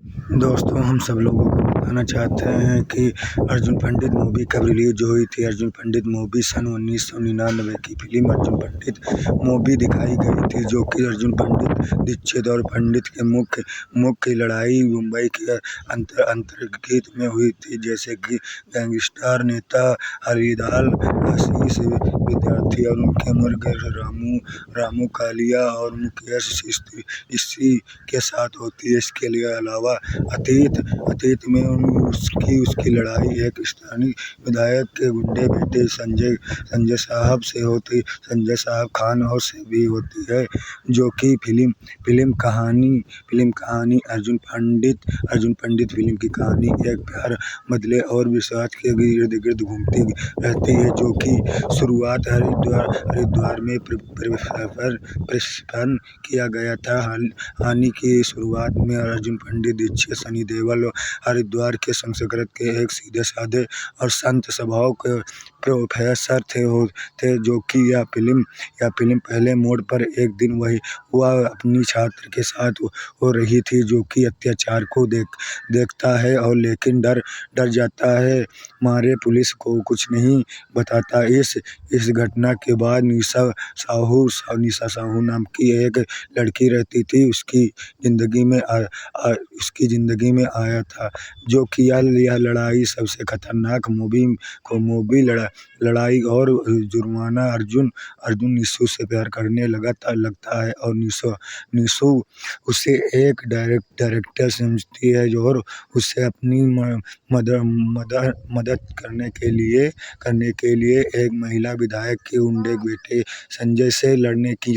दोस्तों, हम सब लोगों को बताना चाहते हैं कि अर्जुन पंडित मूवी कब रिलीज हुई थी। अर्जुन पंडित मूवी सन 1999 की फिल्म अर्जुन पंडित मूवी दिखाई गई थी, जो कि अर्जुन पंडित दीक्षित और पंडित के मुख्य लड़ाई मुंबई के अंतर्गत में हुई थी, जैसे कि गैंगस्टर नेता हरिलाल, आशीष विद्यार्थी और उनके मुर्गे रामू कालिया और मुकेश इसी के साथ होती है। इसके अलावा अतीत में उसकी लड़ाई एक स्थानीय विधायक के गुंडे बेटे संजय साहब खान और से भी होती है, जो कि फिल्म कहानी अर्जुन पंडित फिल्म की कहानी एक प्यार, बदले और विश्वास के इर्द गिर्द घूमती रहती है, जो कि शुरुआत हरिद्वार में प्रक्षेपण किया गया था। कहानी की शुरुआत में अर्जुन पंडित दीक्षित सनी देओल हरिद्वार के संस्कृत के एक सीधे-साधे और संत स्वभाव के प्रोफेसर थे, जो कि यह फिल्म पहले मोड़ पर एक दिन वह अपनी छात्र के साथ हो रही थी, जो कि अत्याचार को देखता है और लेकिन डर जाता है, मारे पुलिस को कुछ नहीं बताता। इस घटना के बाद निशा साहू नाम की एक लड़की रहती थी, उसकी जिंदगी में आया था, जो कि यह लड़ाई सबसे खतरनाक मूवी लड़ाई और जुर्माना। अर्जुन निशु से प्यार करने लगता है और निशु उसे एक डायरेक्टर समझती है और उसे अपनी मदद करने के लिए एक महिला विधायक के गुंडे बेटे संजय से लड़ने की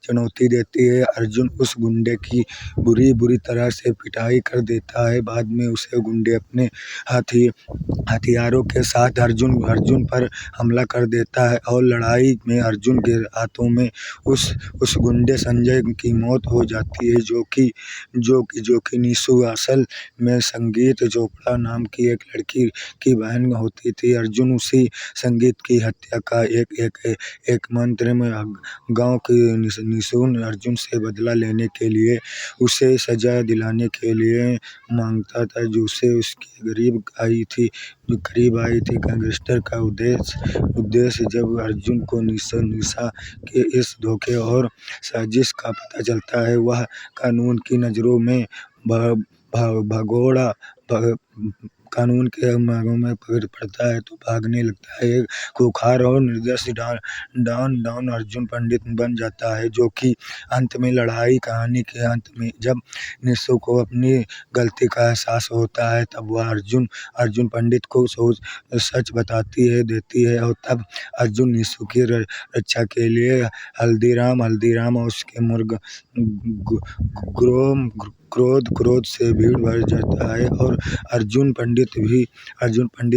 चुनौती देती है। अर्जुन उस गुंडे की बुरी तरह से पिटाई कर देता है। बाद में उसे गुंडे अपने हथियारों के साथ अर्जुन पर हमला कर देता है और लड़ाई में अर्जुन के हाथों में उस गुंडे संजय की मौत हो जाती है, जो कि निशु असल में संगीत चोपड़ा नाम की एक लड़की की बहन होती थी। अर्जुन उसी संगीत की हत्या का एक मंत्र में गांव की निशु अर्जुन से बदला लेने के लिए उसे सजा दिलाने के लिए मांगता था, जो उसे उसके करीब आई थी। गैंगस्टर का उद्देश्य जब अर्जुन को निशा के इस धोखे और साजिश का पता चलता है, वह कानून की नज़रों में कानून के मांगों में पड़ता है तो भागने लगता है। एक खूंखार और निर्दयी डॉन अर्जुन पंडित बन जाता है, जो कि अंत में कहानी के अंत में जब निशु को अपनी गलती का एहसास होता है, तब वह अर्जुन पंडित को सच देती है और तब अर्जुन निशु की रक्षा के लिए हल्दीराम और उसके मुर्ग क्रोध से भीड़ बढ़ जाता है और अर्जुन पंडित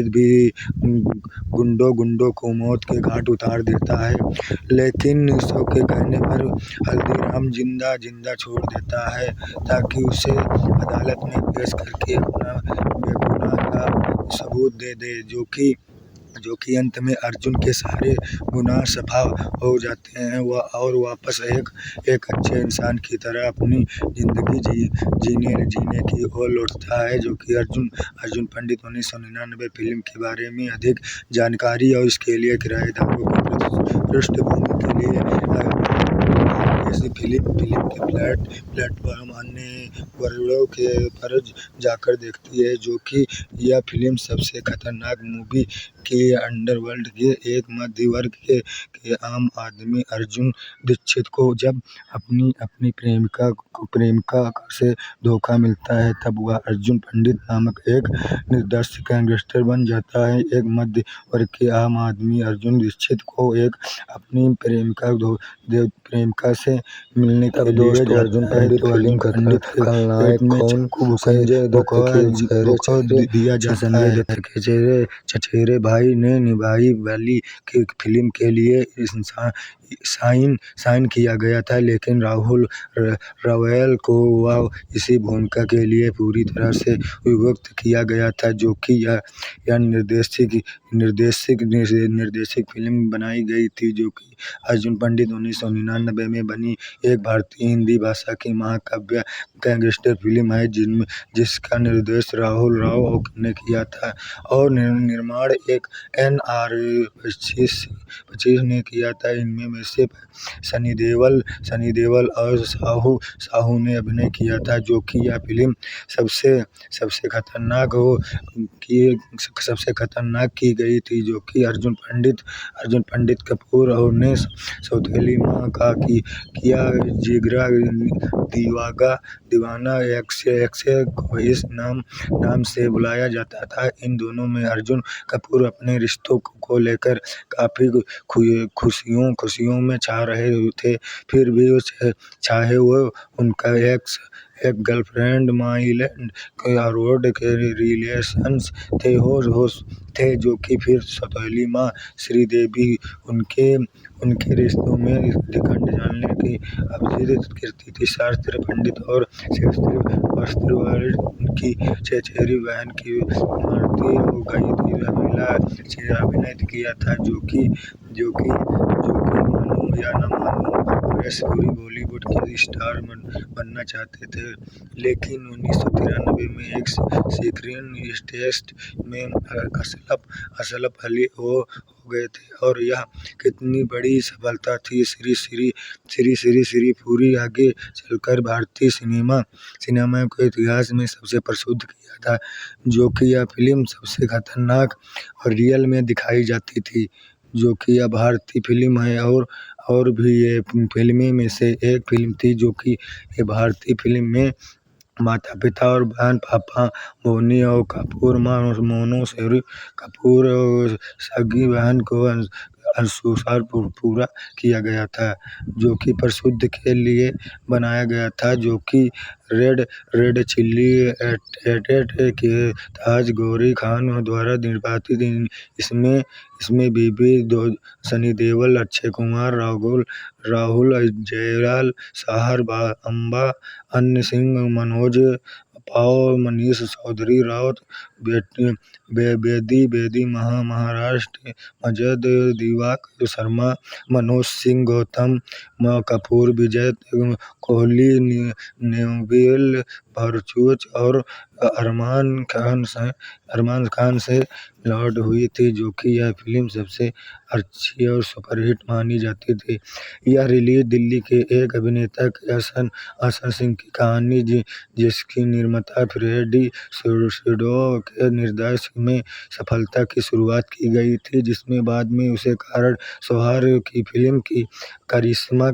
भी गुंडों को मौत के घाट उतार देता है। लेकिन निशु के कहने पर हल्दीराम जिंदा छोड़ देता है, ताकि उसे अदालत में पेश करके अपना बेगुनाह का सबूत दे दे, जो कि अंत में अर्जुन के सारे गुनाह साफ हो जाते हैं और वापस एक अच्छे इंसान की तरह अपनी जिंदगी जीने की ओर लौटता है। जो कि अर्जुन पंडित 1999 फिल्म के बारे में अधिक जानकारी और इसके लिए किराएदारों की पृष्ठभूमि के लिए इस फिल्म के प्लेटफॉर्म अन्य वर्गों के पर जाकर देखती है, जो कि यह फिल्म सबसे खतरनाक मूवी की अंडरवर्ल्ड के एक मध्य वर्ग के आम आदमी अर्जुन दीक्षित को जब अपनी प्रेमिका से धोखा मिलता है, तब वह अर्जुन पंडित नामक एक निर्दोष गैंगस्टर बन जाता है। एक मध्य वर्ग के आम आदमी अर्जुन दीक्षित को अपनी प्रेमिका से मिलने के लिए अर्जुन पंडित फिल्म के खलनायक कौन संजय दत्त दिया जाता है। संजय दत्त के चचेरे भाई ने निभाई वाली फिल्म के लिए साइन किया गया था, लेकिन राहुल रवैल को वह इसी भूमिका के लिए पूरी तरह से विभक्त किया गया था, जो कि यह निर्देशित फिल्म बनाई गई थी, जो कि अर्जुन पंडित 1999 में बनी एक भारतीय हिंदी भाषा की महाकाव्य गैंगस्टर फिल्म है, जिसका निर्देशन राहुल राव ने किया था और निर्माण एक NR-25 ने किया था। इनमें में से सनी देओल और साहू ने अभिनय किया था, जो कि यह फिल्म सबसे खतरनाक की गई थी, जो कि अर्जुन पंडित कपूर और ने सौतेली माँ का किया जिगरा दीवाना एक्से को इस नाम से बुलाया जाता था। इन दोनों में अर्जुन कपूर अपने रिश्तों को लेकर काफी खुशियों में छा रहे थे, फिर भी चाहे वो उनका एक गर्लफ्रेंड माइलेंड रोड के रिलेशंस थे, जो कि फिर सौतेली माँ श्रीदेवी उनके रिश्तों में खंड डालने की अभिजित करती थी। शास्त्री पंडित और शास्त्री वस्त्रवारी की चचेरी बहन की मारती हो गई थी। रमीला से अभिनय किया था, जो कि मानो या न मानो परेश पुरी बॉलीवुड के स्टार बनना चाहते थे, लेकिन 1993 में एक स्क्रीन टेस्ट में असफल हो गए थे, और यह कितनी बड़ी सफलता थी। श्री पुरी आगे चलकर भारतीय सिनेमा के इतिहास में सबसे प्रसिद्ध किया था, जो कि यह फिल्म सबसे खतरनाक और रियल में दिखाई जाती थी, जो कि यह भारतीय फिल्म है। और भी ये फिल्में में से एक फिल्म थी, जो कि ये भारतीय फिल्म में माता पिता और बहन पापा बोनी और कपूर माँ मोनू शेरी कपूर और सगी बहन को अनुसार पूरा किया गया था, जो कि प्रसिद्ध के लिए बनाया गया था, जो कि रेड चिल्ली एडेड के ताज गौरी खान द्वारा निर्देशित। इसमें बीबी सनी देओल, अक्षय कुमार, राहुल जयराम, सहर अम्बा, अन्य सिंह, मनोज पाल, मनीष चौधरी राउत, बेदी महाराष्ट्र, मजद दिवाकर शर्मा, मनोज सिंह गौतम कपूर, विजय कोहली, नेविल भरूच और अरमान खान से लॉन्च हुई थी, जो कि यह फिल्म सबसे अच्छी और सुपरहिट मानी जाती थी। यह रिलीज दिल्ली के एक अभिनेता के हसन सिंह की कहानी, जिसकी निर्माता फ्रेडी सिडो के निर्देशन में सफलता की शुरुआत की गई थी, जिसमें बाद में उसे कारण सौहार्द की फिल्म की करिश्मा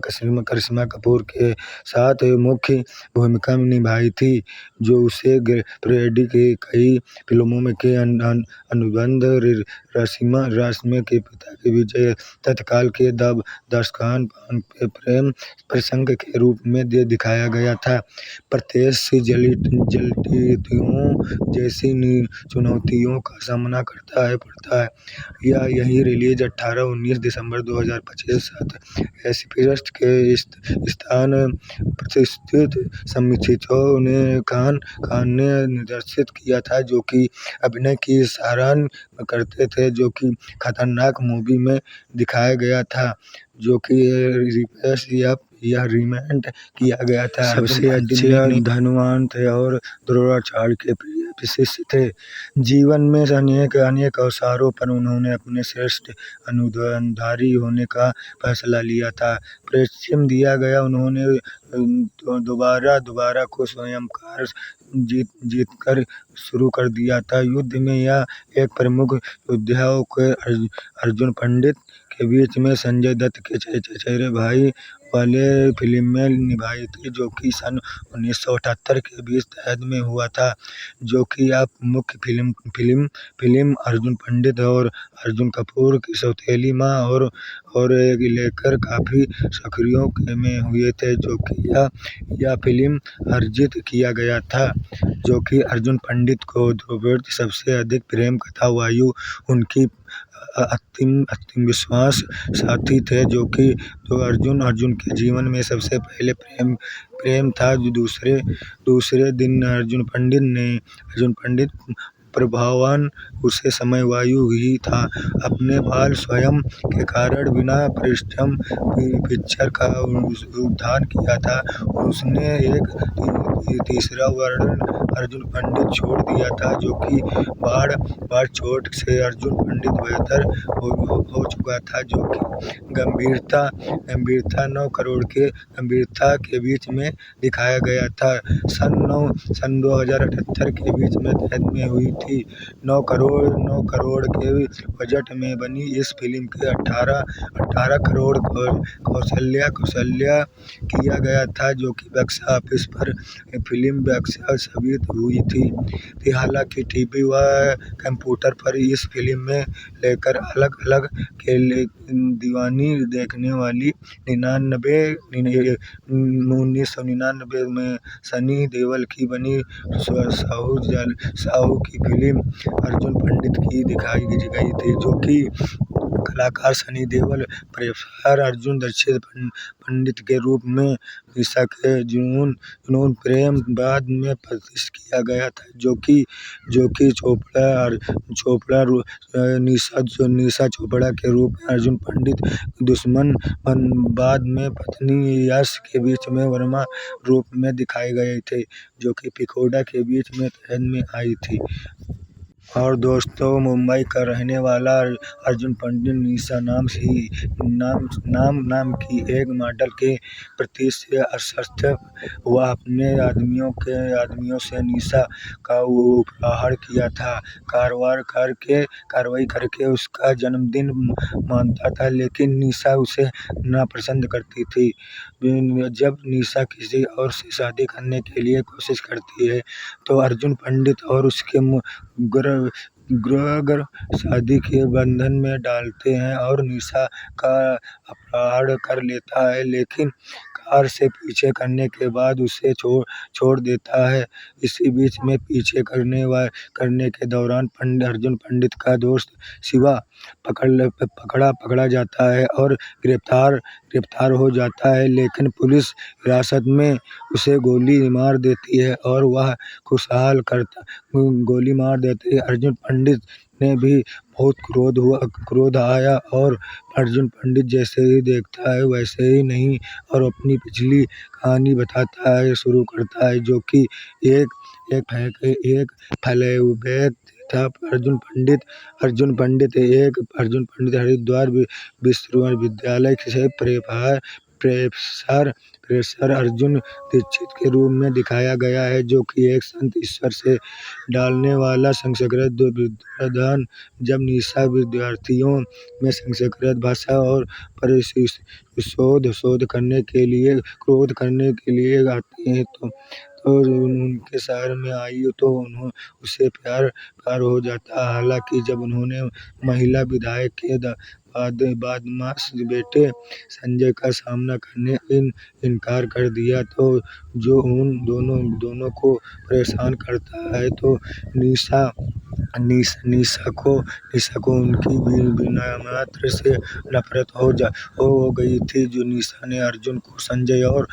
कपूर के साथ मुख्य भूमिका निभाई थी, जो उसे फ्रेडी के कई फिल्मों में के अनुबंध रश्मि के पिता के विजय तत्काल के दस्तखान पे प्रेम प्रसंग के रूप में दिखाया गया था। प्रत्यक्ष जटिलताओं जैसी चुनौतियों का सामना पड़ता है। यही रिलीज 18-19 दिसंबर 2025 एस्पिरस्ट के स्थान प्रतिष्ठित समीक्षकों ने खान ने निर्देशित किया था, जो कि अभिनय की सराहना करते थे, जो कि खतरनाक मूवी में दिखाया गया था, जो कि यह रीमेक किया गया था। सबसे अच्छे धनवान थे और द्रोणाचार्य के प्रिय शिष्य थे। जीवन में अनेक अवसरों पर उन्होंने अपने श्रेष्ठ अनुधारी होने का फैसला लिया था। परीक्षा दिया गया, उन्होंने दोबारा को स्वयंकार जीतकर शुरू कर दिया था। युद्ध में यह एक प्रमुख योद्धा के अर्जुन पंडित के बीच में संजय दत्त के चचेरे भाई वाले फिल्म में निभाई थी, जो कि सन 1978 के बीच तहत में हुआ था, जो कि आप मुख्य फिल्म अर्जुन पंडित और अर्जुन कपूर की सौतेली माँ और लेकर काफी सक्रिय में हुए थे, जो कि यह फिल्म अर्जित किया गया था, जो कि अर्जुन पंडित को द्रौपदी सबसे अधिक प्रेम कथा वायु उनकी अंतिम विश्वास साथी थे, जो कि अर्जुन के जीवन में सबसे पहले प्रेम था। दूसरे दिन अर्जुन पंडित प्रभावन उसे समवायु ही था। अपने बाल स्वयं के कारण बिना परिश्रम पिक्चर का उद्धार किया था। उसने एक तीसरा वर्णन अर्जुन पंडित छोड़ दिया था, जो कि बाढ़ चोट से अर्जुन पंडित बेहतर हो चुका था, जो कि गंभीरता 9 करोड़ के गंभीरता के बीच में दिखाया गया था। सन 2078 के बीच में तहत में हुई थी। 9 करोड़ के बजट में बनी इस फिल्म के 18 करोड़ कौशल्या किया गया था, जो कि बॉक्स ऑफिस पर फिल्म बॉक्स साबित हुई थी। हालांकि टीवी व कंप्यूटर पर इस फिल्म में लेकर अलग-अलग के दीवानी देखने वाली 1999 में सनी देओल की बनी साहू की फिल्म अर्जुन पंडित की दिखाई गई थी, जो कि कलाकार सनी देओल प्रोफेसर अर्जुन दीक्षित पंडित के रूप में निशा के जुनून प्रेम बाद में प्रतिष्ठित किया गया था, जो कि चोपड़ा निशा चोपड़ा के रूप में अर्जुन पंडित दुश्मन बाद में पत्नी यश के बीच में वर्मा रूप में दिखाए गए थे, जो कि पिकोडा के बीच में तहत में आई थी। और दोस्तों, मुंबई का रहने वाला अर्जुन पंडित निशा नाम की एक मॉडल के प्रति से असंतुष्ट वह अपने आदमियों से निशा का उपहार किया था, कार्रवाई करके उसका जन्मदिन मानता था, लेकिन निशा उसे नापसंद करती थी। जब निशा किसी और से शादी करने के लिए कोशिश करती है, तो अर्जुन पंडित और उसके गुरु शादी के बंधन में डालते हैं और निशा का अपहरण कर लेता है, लेकिन कार से पीछे करने के बाद उसे छोड़ देता है। इसी बीच में पीछे करने के दौरान अर्जुन पंडित का दोस्त शिवा पकड़ा जाता है और गिरफ्तार हो जाता है, लेकिन पुलिस हिरासत में उसे गोली मार देती है और वह गोली मार देते ही अर्जुन पंडित ने भी बहुत क्रोध आया और अर्जुन पंडित जैसे ही देखता है वैसे ही नहीं और अपनी पिछली कहानी बताता है शुरू करता है, जो कि एक फ्लैशबैक था। अर्जुन पंडित हरिद्वार विश्वविद्यालय से प्रोफेसर अर्जुन दीक्षित के रूप में दिखाया गया है, जो कि एक संत ईश्वर से डालने वाला संस्कृत विद्वान। जब निशा विद्यार्थियों में संस्कृत भाषा और पर शोध करने के लिए आते हैं, तो उनके शहर में आई तो उससे प्यार हो जाता है। हालांकि जब उन्होंने महिला विधायक के बदमाश बेटे संजय का सामना करने इनकार कर दिया, तो जो उन दोनों को परेशान करता है, तो निशा को उनकी विनम्रता से नफरत हो गई थी। जो निशा ने अर्जुन को संजय और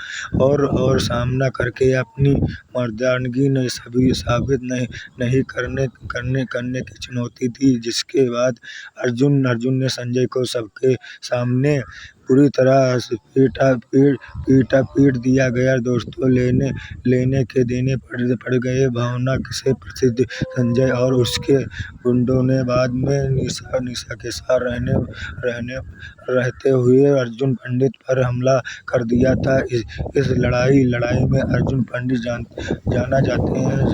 सामना करके अपनी मर्दानगी साबित नहीं करने की चुनौती दी, जिसके बाद अर्जुन ने संजय को सबके सामने पूरी तरह से पीट दिया गया। दोस्तों, लेने के देने पड़ गए। भावना से प्रसिद्ध संजय और उसके गुंडों ने बाद में निशा के साथ रहते हुए अर्जुन पंडित पर हमला कर दिया था। इस लड़ाई में अर्जुन पंडित जाना जाते हैं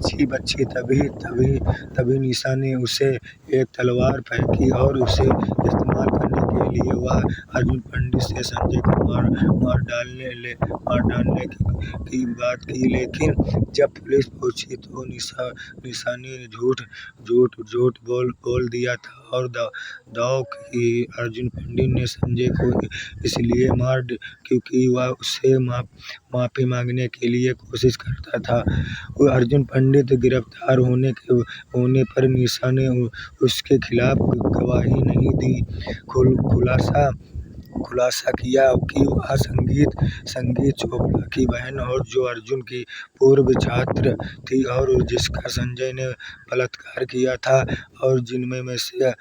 कि बच्ची तभी निशा ने उसे एक तलवार फेंकी और उसे इस्तेमाल करने के लिए वह अर्जुन पंडित से संजय को मार डालने की बात की, लेकिन जब पुलिस पहुंची तो निशा ने झूठ बोल दिया था और दाव कि अर्जुन पंडित ने संजय को इसलिए मार क्योंकि वह उससे माफी मांगने के लिए कोशिश करता था। अर्जुन पंडित गिरफ्तार होने पर निशा ने उसके खिलाफ गवाही नहीं दी। खुलासा किया कि वह संगीत चोपड़ा की बहन और जो अर्जुन की पूर्व छात्र थी और जिसका संजय ने बलात्कार किया था और जिनमें से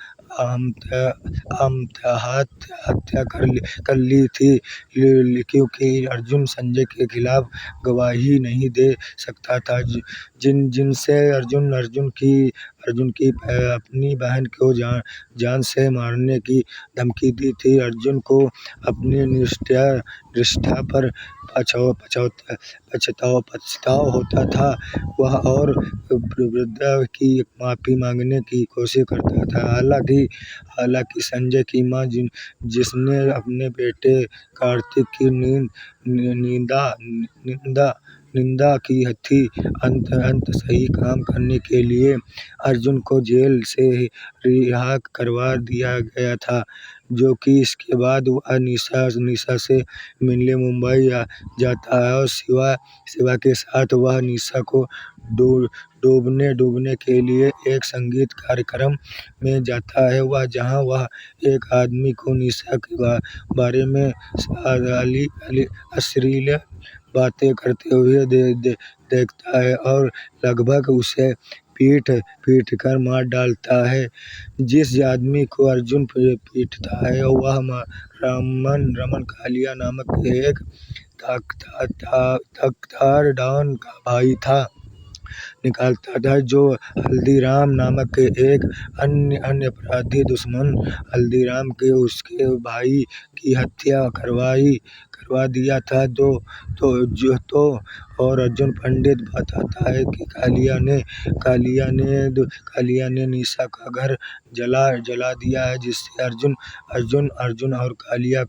हत्या कर ली थी, क्योंकि अर्जुन संजय के खिलाफ गवाही नहीं दे सकता था। जिनसे अर्जुन की अपनी बहन को जान से मारने की धमकी दी थी। अर्जुन को अपनी निष्ठा पर पछतावा होता था। वह और वृद्धा की माफी मांगने की कोशिश करता था। हालांकि संजय की मां, जिसने अपने बेटे कार्तिक की निंदा की थी, अंत सही काम करने के लिए अर्जुन को जेल से रिहा करवा दिया गया था। जो कि इसके बाद वह निशा से मिलने मुंबई जाता है और शिवा के साथ वह निशा को डूबने के लिए एक संगीत कार्यक्रम में जाता है, जहां वह एक आदमी को निशा के बारे में अश्लील बातें करते हुए देखता है और लगभग उसे पीट कर मार डालता है। जिस आदमी को अर्जुन पीटता है वह रमन कालिया नामक एक थानेदार डॉन का भाई था निकलता था, जो हल्दीराम नामक एक अन्य अपराधी दुश्मन हल्दीराम के उसके भाई की हत्या करवा दिया था। और अर्जुन पंडित बताता है कि कालिया ने निशा का घर जला दिया है, जिससे अर्जुन और कालिया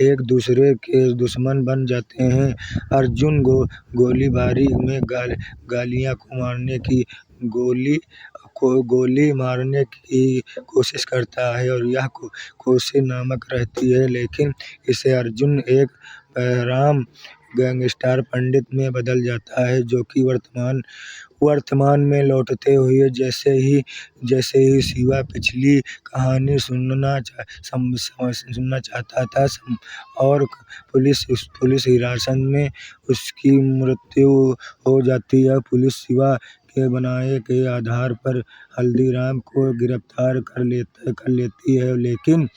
एक दूसरे के दुश्मन बन जाते हैं। अर्जुन गोलीबारी में कालिया को गोली मारने की कोशिश करता है और यह कोशिश नाकाम रहती है, लेकिन इसे अर्जुन एक बहराम गैंगस्टर पंडित में बदल जाता है, जो कि वर्तमान में लौटते हुए जैसे ही शिवा पिछली कहानी सुनना चाहता था और पुलिस हिरासत में उसकी मृत्यु हो जाती है। पुलिस शिवा के बयान के आधार पर हल्दीराम को गिरफ्तार कर लेती है, लेकिन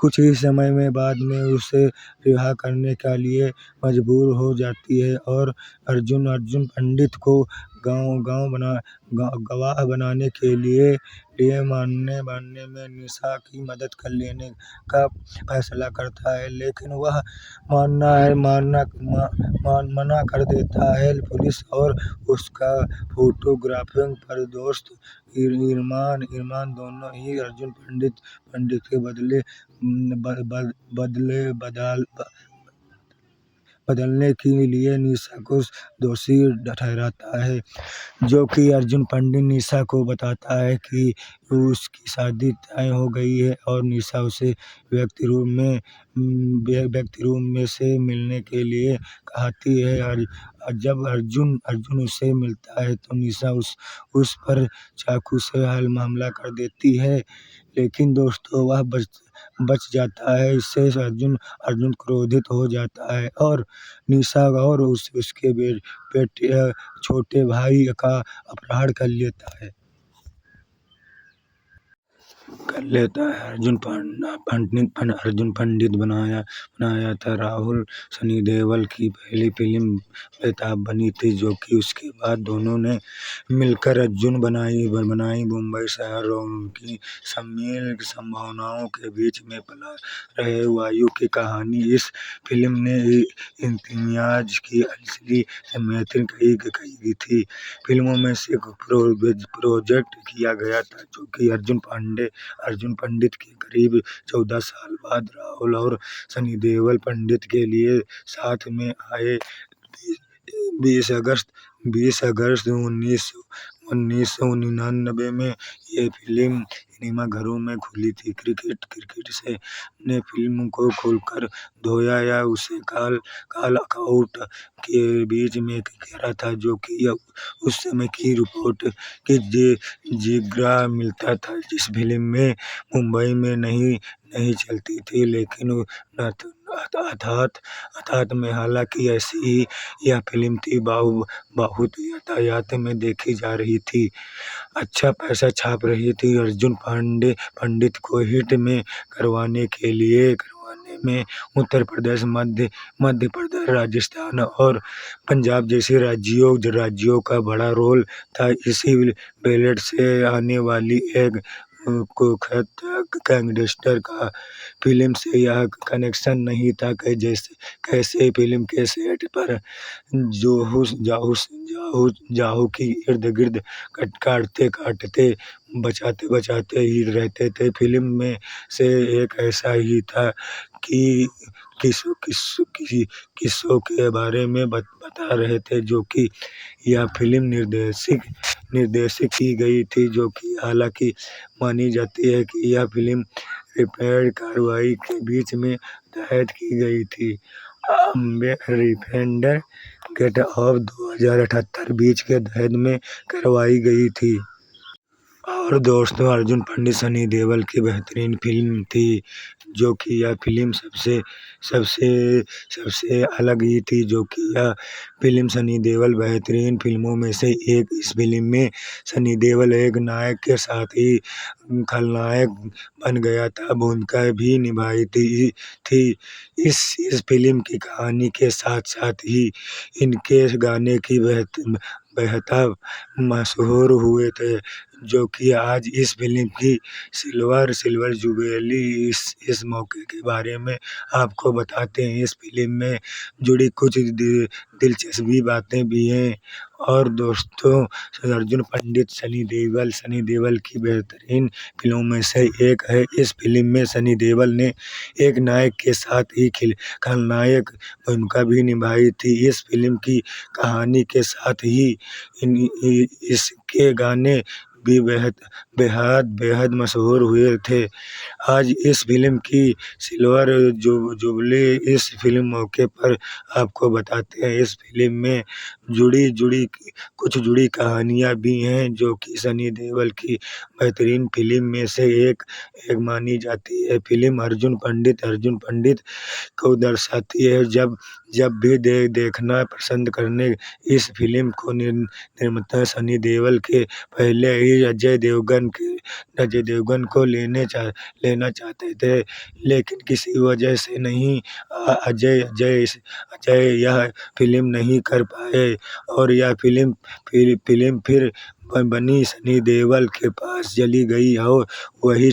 कुछ ही समय में बाद में उसे रिहा करने के लिए मजबूर हो जाती है और अर्जुन पंडित को गवाह बनाने के लिए मारने में निशा की मदद लेने का फैसला करता है, लेकिन वह मना कर देता है। पुलिस और उसका फोटोग्राफर पर दोस्त इरमान दोनों ही अर्जुन पंडित के बदलने के लिए निशा को दोषी ठहराता है। जो कि अर्जुन पंडित निशा को बताता है कि उसकी शादी तय हो गई है और निशा उसे व्यक्ति रूम में से मिलने के लिए कहती है। और जब अर्जुन उससे मिलता है तो निशा उस पर चाकू से हमला कर देती है, लेकिन दोस्तों वह बच जाता है। इससे अर्जुन क्रोधित हो जाता है और निशा और उसके बेटे छोटे भाई का अपहरण कर लेता है। अर्जुन पंडित बनाया था राहुल सनी देओल की पहली फिल्म बेताब बनी थी, जो कि उसके बाद दोनों ने मिलकर अर्जुन बनाई। मुंबई शहर और उनकी सम्मिलित संभावनाओं के बीच में पला रहे वायु की कहानी। इस फिल्म ने इम्तियाज की असली मैथिल कही थी फिल्मों में से प्रोजेक्ट किया गया था, जो कि अर्जुन पंडित के करीब 14 साल बाद राहुल और सनी देओल पंडित के लिए साथ में आए। 20 अगस्त 1999 में ये फिल्म सिनेमाघरों में खुली थी। क्रिकेट से ने फिल्म को खोलकर धोया या उसे कॉल आउट के बीच में घेरा था, जो कि उस समय की रिपोर्ट की जिगरा मिलता था। जिस फिल्म में मुंबई में नहीं चलती थी, लेकिन अर्थात में हालांकि ऐसी ही यह फिल्म थी, बहुत यातायात में देखी जा रही थी, अच्छा पैसा छाप रही थी। अर्जुन पंडित को हिट में करवाने में उत्तर प्रदेश, मध्य प्रदेश, राजस्थान और पंजाब जैसे राज्यों का बड़ा रोल था। इसी बेल्ट से आने वाली एक कुख्यात गैंगस्टर का फिल्म से यह कनेक्शन नहीं था कि जैसे कैसे फिल्म के सेट पर जाहू की इर्द गिर्द काटते बचाते ही रहते थे। फिल्म में से एक ऐसा ही था कि किस्सों के बारे में बता रहे थे, जो कि यह फिल्म निर्देशित की गई थी, जो कि हालांकि मानी जाती है कि यह फिल्म रिपेयर कार्रवाई के बीच में तैयार की गई थी। रिफेंडर गेट ऑफ 2078 बीच के दहेज में करवाई गई थी। और दोस्तों, अर्जुन पंडित सनी देओल की बेहतरीन फिल्म थी, जो कि यह फिल्म सबसे सबसे अलग ही थी, जो कि यह फिल्म सनी देओल बेहतरीन फिल्मों में से एक। इस फिल्म में सनी देओल एक नायक के साथ ही खलनायक बन गया था, भूमिका भी निभाई थी। इस फिल्म की कहानी के साथ साथ ही इनके गाने की बेहद मशहूर हुए थे, जो कि आज इस फिल्म की सिल्वर जुबली। इस मौके के बारे में आपको बताते हैं। इस फिल्म में जुड़ी कुछ दिलचस्प बातें भी हैं। और दोस्तों, अर्जुन पंडित सनी देओल की बेहतरीन फिल्मों में से एक है। इस फिल्म में सनी देओल ने एक नायक के साथ ही खलनायक भूमिका भी निभाई थी। इस फिल्म की कहानी के साथ ही इसके गाने भी बेहद मशहूर हुए थे। आज इस फिल्म की सिल्वर जुबली, इस फिल्म मौके पर आपको बताते हैं। इस फिल्म में जुड़ी कहानियां भी हैं, जो कि सनी देओल की बेहतरीन फिल्म में से एक मानी जाती है। फिल्म अर्जुन पंडित को दर्शाती है। जब भी देखना पसंद करने इस फिल्म को निर्माता सनी देओल के पहले ही अजय देवगन को लेना चाहते थे, लेकिन किसी वजह से नहीं अजय यह फिल्म नहीं कर पाए, और यह फिल्म फिर बनी सनी देओल के पास चली गई, और वही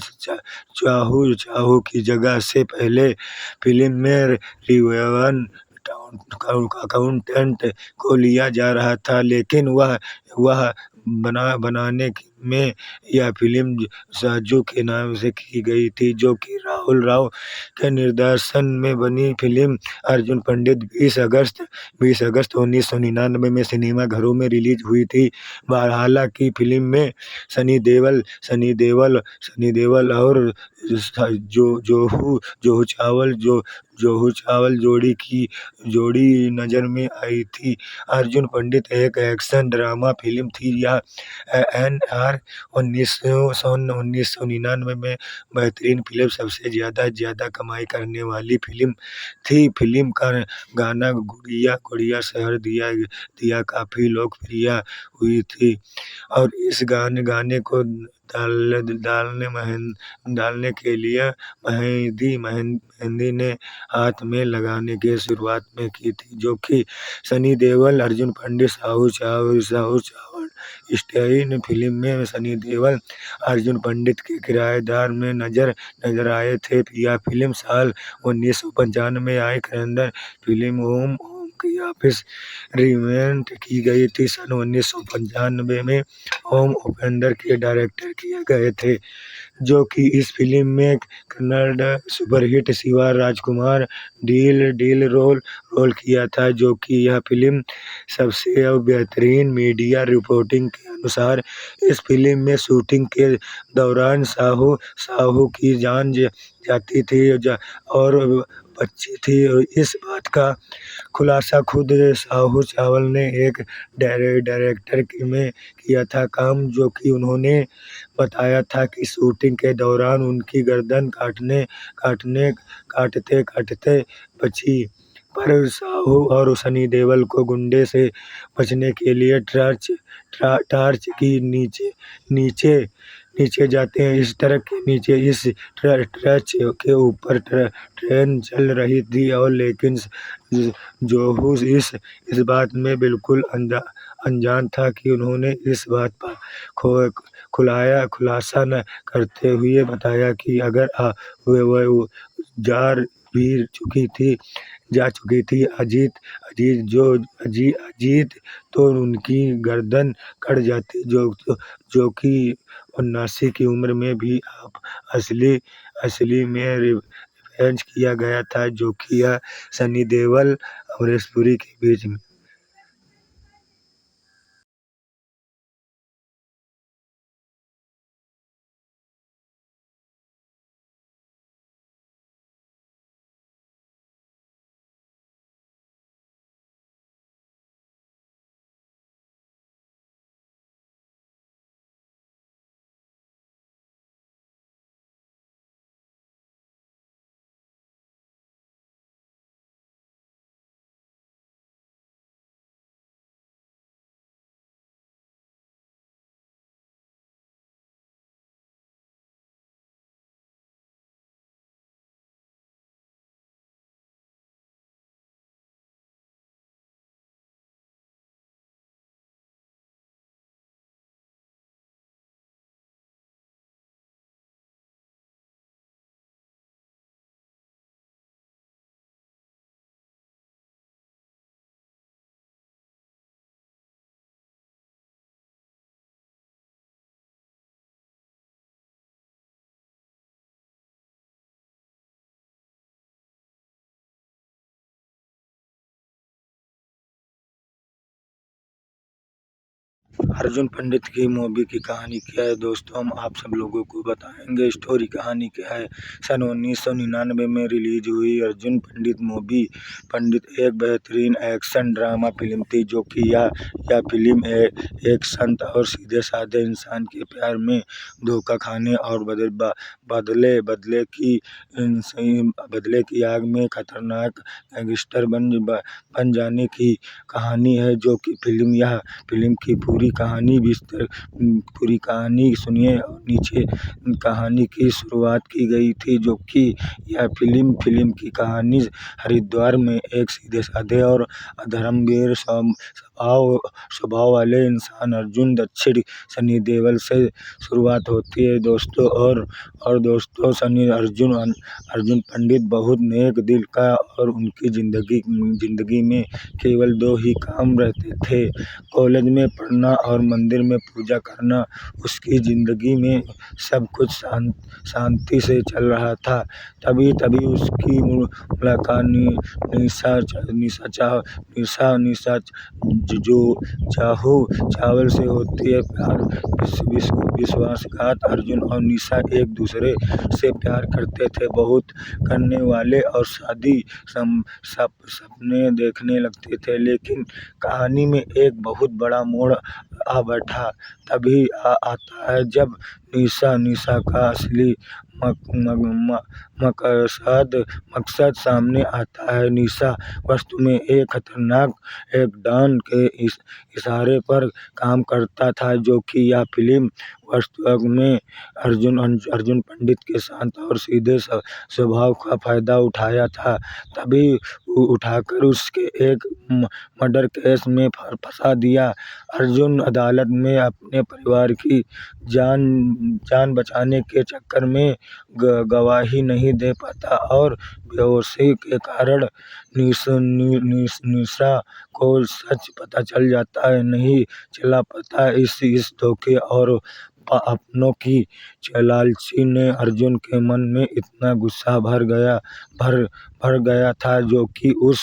चाहू की जगह से पहले फिल्म में रिवेवन अकाउंटेंट को लिया जा रहा था, लेकिन वह बनाने में यह फिल्म साजू के नाम से की गई थी, जो कि राहुल राव के निर्देशन में बनी। फिल्म अर्जुन पंडित 20 अगस्त 1999 में सिनेमाघरों में रिलीज हुई थी। हालांकि फिल्म में सनी देओल और जोहू चावल जोड़ी नजर में आई थी। अर्जुन पंडित एक एक्शन ड्रामा फिल्म थी। यह NR 1999 में बेहतरीन फिल्म, सबसे ज्यादा कमाई करने वाली फिल्म थी। फिल्म का गाना गुड़िया शहर दिया काफी लोकप्रिय हुई थी, और इस गाने को डालने के लिए मेहंदी ने हाथ में लगाने की शुरुआत में की थी, जो कि सनी देओल, अर्जुन पंडित, साहू चावल स्टाइल फिल्म में सनी देओल अर्जुन पंडित के किरदार में नजर आए थे। यह फिल्म साल 1995 में आई। कन्नड़ फिल्म ओम की ऑफिस रीमेंट की गई थी। सन 1995 में ओम उपेंद्र के डायरेक्टर किए गए थे, जो कि इस फिल्म में कन्नड़ सुपरहिट शिवा राजकुमार डील रोल किया था, जो कि यह फिल्म सबसे बेहतरीन मीडिया रिपोर्टिंग के अनुसार इस फिल्म में शूटिंग के दौरान साहू की जान जाती थी और बची थी। इस बात का खुलासा खुद साहू चावल ने एक डायरेक्टर में किया था काम, जो कि उन्होंने बताया था कि शूटिंग के दौरान उनकी गर्दन काटते काटते बची, पर साहू और सनी देओल को गुंडे से बचने के लिए टार्च की नीचे नीचे जाते हैं। इस ट्रक के नीचे इस ट्रच के ऊपर ट्रेन चल रही थी, और लेकिन जोहू इस बात में बिल्कुल अनजान था कि उन्होंने इस बात पर खुलासा न करते हुए बताया कि अगर वो जा चुकी थी अजीत तो उनकी गर्दन कट जाती, जो कि 79 की उम्र में भी आप असली में रिवेंज किया गया था, जो कि यह सनी देओल अमरीश पुरी के बीच में। अर्जुन पंडित की मूवी की कहानी क्या है दोस्तों, हम आप सब लोगों को बताएंगे। स्टोरी कहानी क्या है। सन 1999 में रिलीज हुई अर्जुन पंडित मूवी पंडित एक बेहतरीन एक्शन ड्रामा फिल्म थी, जो कि यह फिल्म एक संत और सीधे साधे इंसान के प्यार में धोखा खाने और बदले की आग में खतरनाक गैंगस्टर बन जाने की कहानी है। जो कि यह फिल्म की पूरी कहानी सुनिए और नीचे कहानी की शुरुआत की गई थी, जो कि यह फिल्म की कहानी हरिद्वार में एक सीधे साधे और धर्मवीर स्वभाव वाले इंसान अर्जुन दक्षिण सनी देओल से शुरुआत होती है दोस्तों। और दोस्तों अर्जुन पंडित बहुत नेक दिल का, और उनकी जिंदगी में केवल दो ही काम रहते थे, कॉलेज में पढ़ना और मंदिर में पूजा करना। उसकी जिंदगी में सब कुछ शांति से चल रहा था। तभी उसकी मुलाकात निशा जो जाहू चावल से होती है। प्यार विश्वासघात। अर्जुन और निशा एक दूसरे से प्यार करते थे, बहुत करने वाले और शादी सपने देखने लगते थे, लेकिन कहानी में एक बहुत बड़ा मोड़ आ बैठा। तभी आता है जब निशा का असली मकसद सामने आता है। निशा वास्तव में एक खतरनाक डॉन के इशारे पर काम करता था, जो कि यह फिल्म वास्तव में अर्जुन पंडित के शांत और सीधे स्वभाव का फायदा उठाया था। तभी उठाकर उसके एक मर्डर केस में फंसा दिया। अर्जुन अदालत में अपने परिवार की जान बचाने के चक्कर में गवाही नहीं दे पाता और बेहोशी के कारण निशा को सच पता चल जाता है। नहीं चला पाता इस धोखे और अपनों की लालची ने अर्जुन के मन में इतना गुस्सा भर गया था जो कि उस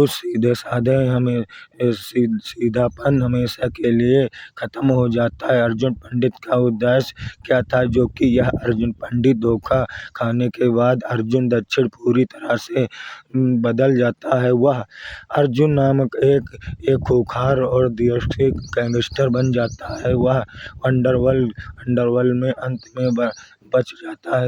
सीधे साधे हमें सीधापन हमेशा के लिए खत्म हो जाता है। अर्जुन पंडित का उद्देश्य क्या था जो कि यह अर्जुन पंडित धोखा खाने के बाद अर्जुन दक्षिण पूरी तरह से बदल जाता है। वह अर्जुन नामक एक खूंखार और दिलस्थित गैंगस्टर बन जाता है। वह अंडरवर्ल्ड में अंत में बच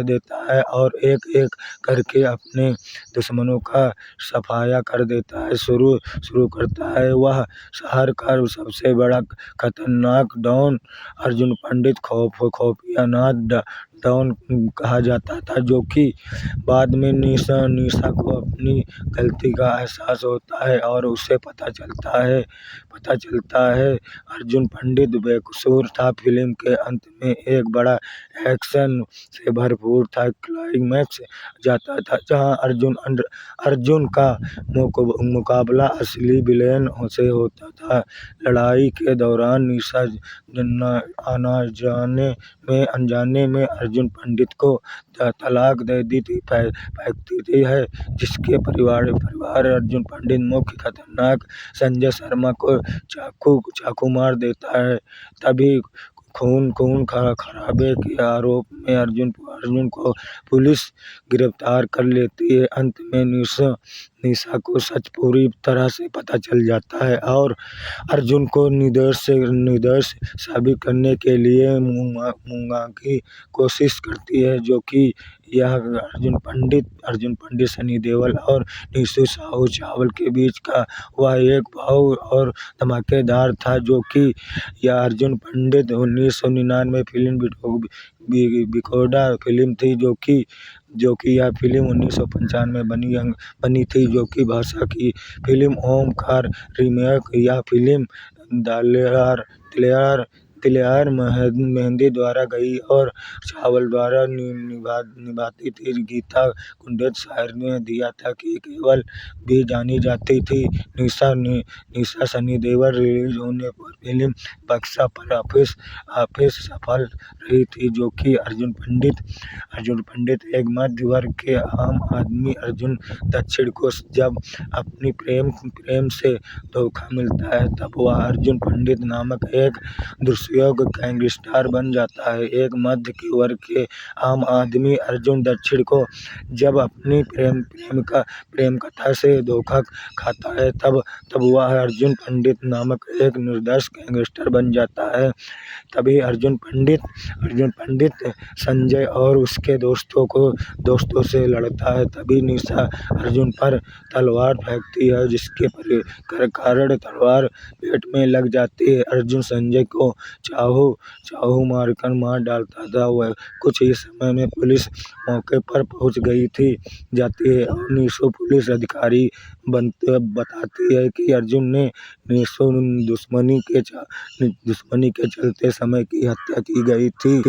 देता है और एक एक करके अपने दुश्मनों का सफाया कर देता है शुरू करता है। वह शहर का सबसे बड़ा खतरनाक डॉन अर्जुन पंडित खौफनाक डॉन कहा जाता था, जो कि बाद में निशा को अपनी गलती का एहसास होता है और उसे पता चलता है अर्जुन पंडित बेकसूर था। फिल्म के अंत में एक बड़ा एक्शन से भरपूर था क्लाइमैक्स जाता था जहां अर्जुन का मुकाबला असली विलेन से होता था। लड़ाई के दौरान निशा अनजाने में अर्जुन पंडित को तलाक दे फेंकती है, जिसके परिवार अर्जुन पंडित मुख्य खतरनाक संजय शर्मा को चाकू मार देता है। तभी खून खराबे के आरोप में अर्जुन को पुलिस गिरफ्तार कर लेती है। अंत में निशा को सच पूरी तरह से पता चल जाता है और अर्जुन को निर्दोष साबित करने के लिए मूंगा की कोशिश करती है, जो कि यह अर्जुन पंडित सनी देओल और निशु साहू चावल के बीच का वह एक भाव और धमाकेदार था, जो कि यह अर्जुन पंडित 1999 फिल्म बिकोडा फिल्म थी, जो कि यह फिल्म 1995 में बनी थी, जो कि भाषा की फिल्म ओमकार रीमेक। यह फिल्म तिलैयार मेहंदी द्वारा गई और चावल द्वारा निभाती थी। गीता कुंडेत शायर ने दिया था कि केवल भी जानी जाती थी निशा सनी देओल। रिलीज होने पर फिल्म बॉक्स पर ऑफिस सफल रही थी, जो कि अर्जुन पंडित एक मध्य वर्ग के आम आदमी अर्जुन दक्षिण को जब अपनी प्रेम से धोखा मिलता है, तब वह अर्जुन पंडित नामक एक दुष्योग्य गैंगस्टर बन जाता है। एक मध्य वर्ग के आम आदमी अर्जुन दक्षिण को जब अपनी प्रेम कथा से धोखा खाता है, तब वह अर्जुन पंडित नामक एक निर्दोष गैंगस्टर बन जाता है। तभी अर्जुन पंडित संजय और उसके दोस्तों से लड़ता है। तभी निशा अर्जुन पर तलवार फेंकती है, जिसके कारण तलवार पेट में लग जाती है। अर्जुन संजय को चाहू मार डालता था। वह कुछ ही समय में पुलिस मौके पर पहुंच जाती है और निशा पुलिस अधिकारी बताती है कि अर्जुन ने निशा दुश्मनी के चलते समय की हत्या की गई थी।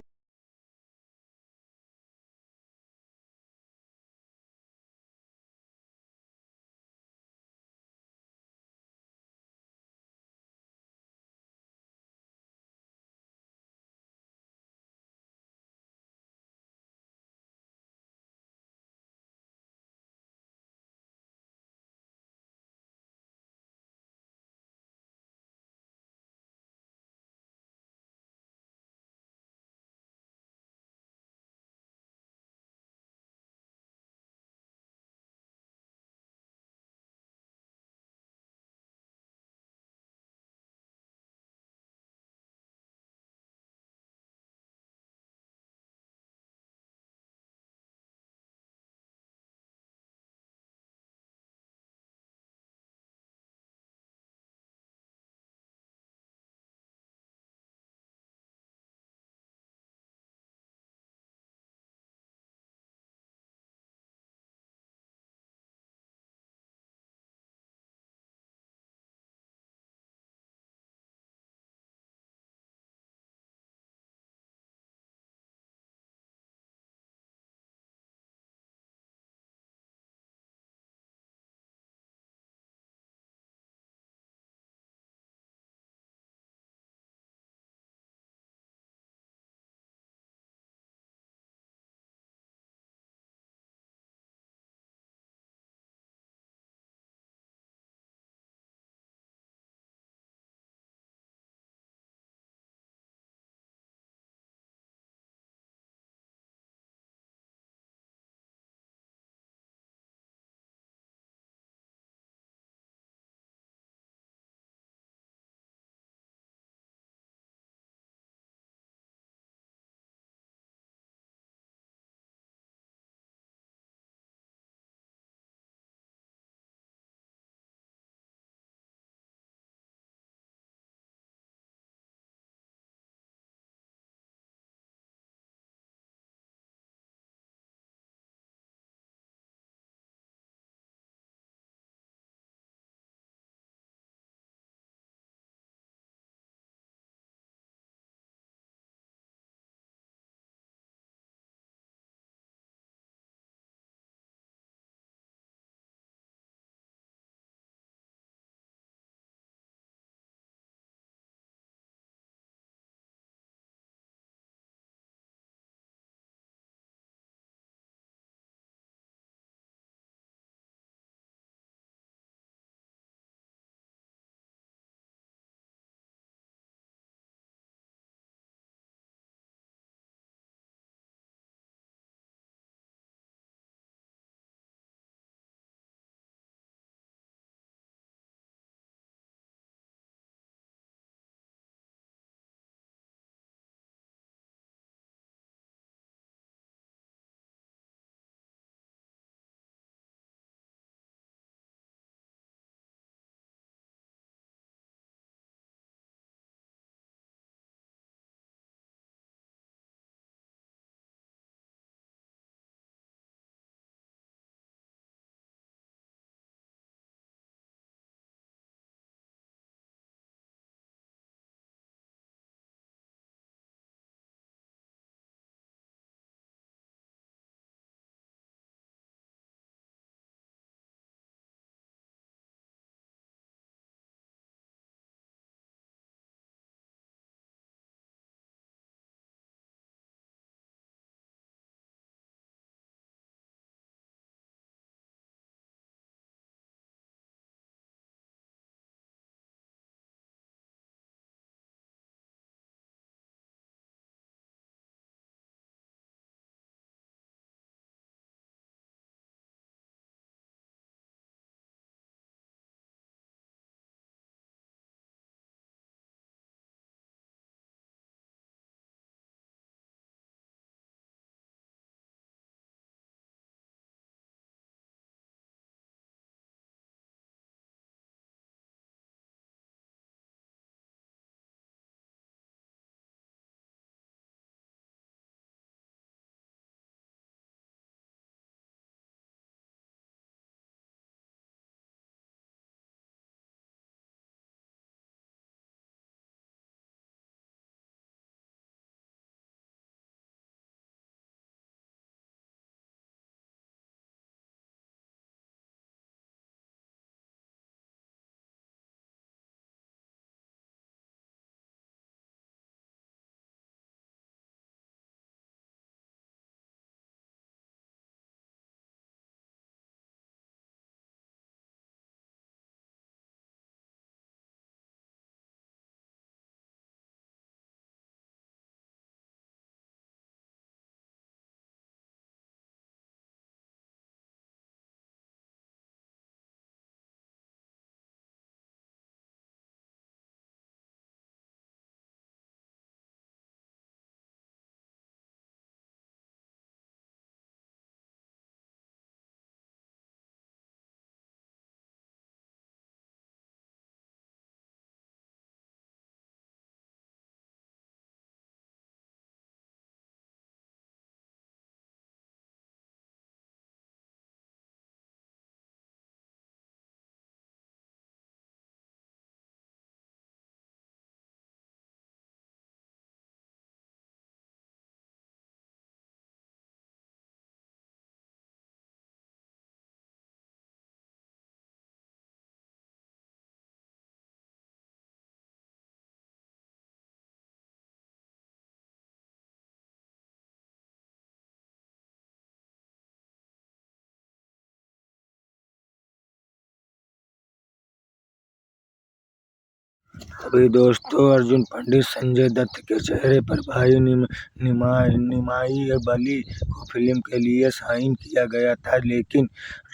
तभी दोस्तों अर्जुन पंडित संजय दत्त के चेहरे पर भाई निमाई बली को फिल्म के लिए साइन किया गया था, लेकिन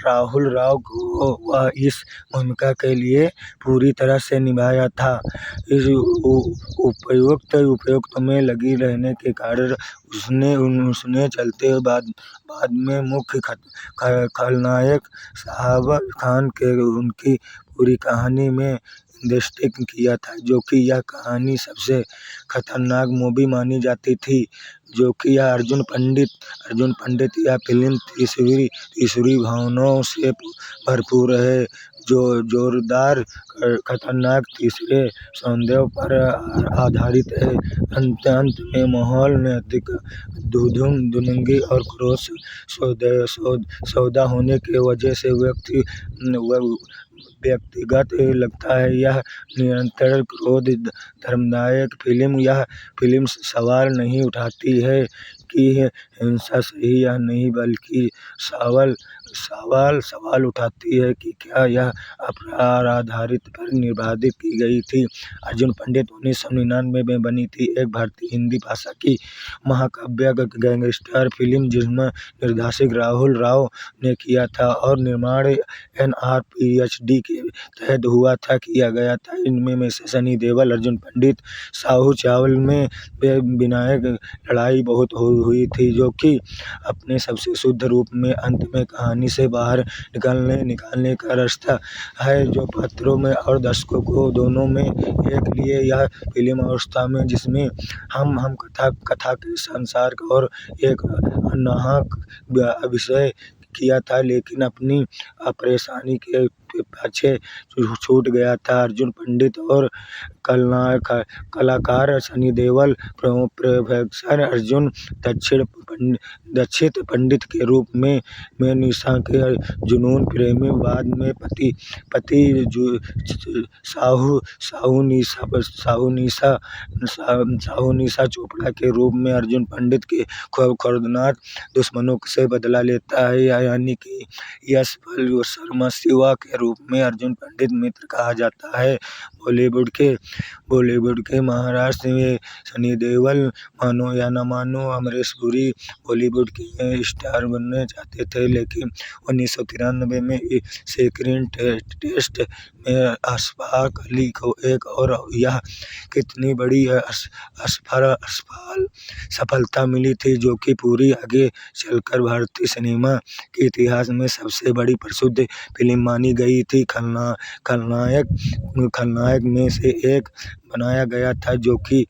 राहुल राव को वह इस भूमिका के लिए पूरी तरह से निभाया था। इस उपयुक्त में लगी रहने के कारण उसने चलते हुए बाद में मुख्य खलनायक शाहब खान के उनकी पूरी कहानी में निर्देशित किया था, जो कि यह कहानी सबसे खतरनाक मूवी मानी जाती थी। जो कि यह अर्जुन पंडित यह फिल्म तीसरी भावनाओं से भरपूर है, जो जोरदार खतरनाक तीसरे सौंदर्य पर आधारित है। अंत में माहौल नैतिक धुंधली और क्रॉस सौदा होने की वजह से व्यक्तिगत लगता है। यह निरंतर क्रोध धर्मदायक फिल्म यह फिल्म सवाल नहीं उठाती है कि हिंसा सही या नहीं, बल्कि सवाल उठाती है कि क्या यह अपराध आधारित पर निर्धारित की गई थी। अर्जुन पंडित 1999 में बनी थी एक भारतीय हिंदी भाषा की महाकाव्य गैंगस्टर फिल्म, जिसमें निर्देशन राहुल राव ने किया था और निर्माण NRPHD के तहत किया गया था। इनमें में से सनी देओल, अर्जुन पंडित, साहू चावल में विनायक लड़ाई बहुत हुई थी, जो कि अपने सबसे शुद्ध रूप में अंत में कहानी से बाहर निकालने का रास्ता है, जो पात्रों में और दर्शकों को दोनों में एक लिए। यह फिल्म अवस्था में जिसमें हम कथा के संसार और एक नाहक विषय किया था, लेकिन अपनी परेशानी के पीछे छूट गया था। अर्जुन पंडित और कलाकार सनी देओल, प्रोफेसर अर्जुन दीक्षित पंडित के रूप में निशा के जुनून प्रेमी, बाद में पति साहू निशा चोपड़ा के रूप में अर्जुन पंडित के खौफनाक दुश्मनों से बदला लेता है, यानी कि यश शर्मा शिवा के रूप में अर्जुन पंडित मित्र कहा जाता है। बॉलीवुड के महाराष्ट्र में सनी देओल, मानो या न मानो, अमरीश पुरी बॉलीवुड के स्टार बनना चाहते थे, लेकिन 1993 में स्क्रीन टेस्ट में अशफाक अली को एक और यह कितनी बड़ी सफलता मिली थी, जो कि पूरी आगे चलकर भारतीय सिनेमा के इतिहास में सबसे बड़ी प्रसिद्ध फिल्म मानी गई थी। खलनायक में से एक बनाया गया था, जो कि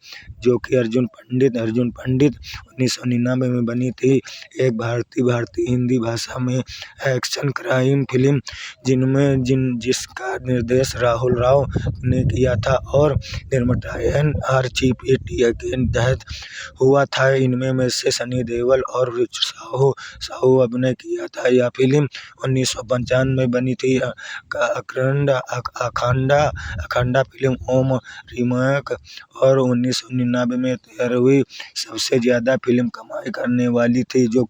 अर्जुन पंडित 1999 में बनी थी एक भारतीय हिंदी भाषा में एक्शन क्राइम फिल्म, जिसका निर्देशन राहुल राव ने किया था और निर्माता NRPHD के तहत हुआ था। इनमें में से सनी देओल और साहू अभिनय किया था। यह फिल्म 1995 में बनी थी। अखंडा फिल्म ओम रीमेक और 1999 में तैयार हुई सबसे ज्यादा फिल्म कमाई करने वाली थी, जो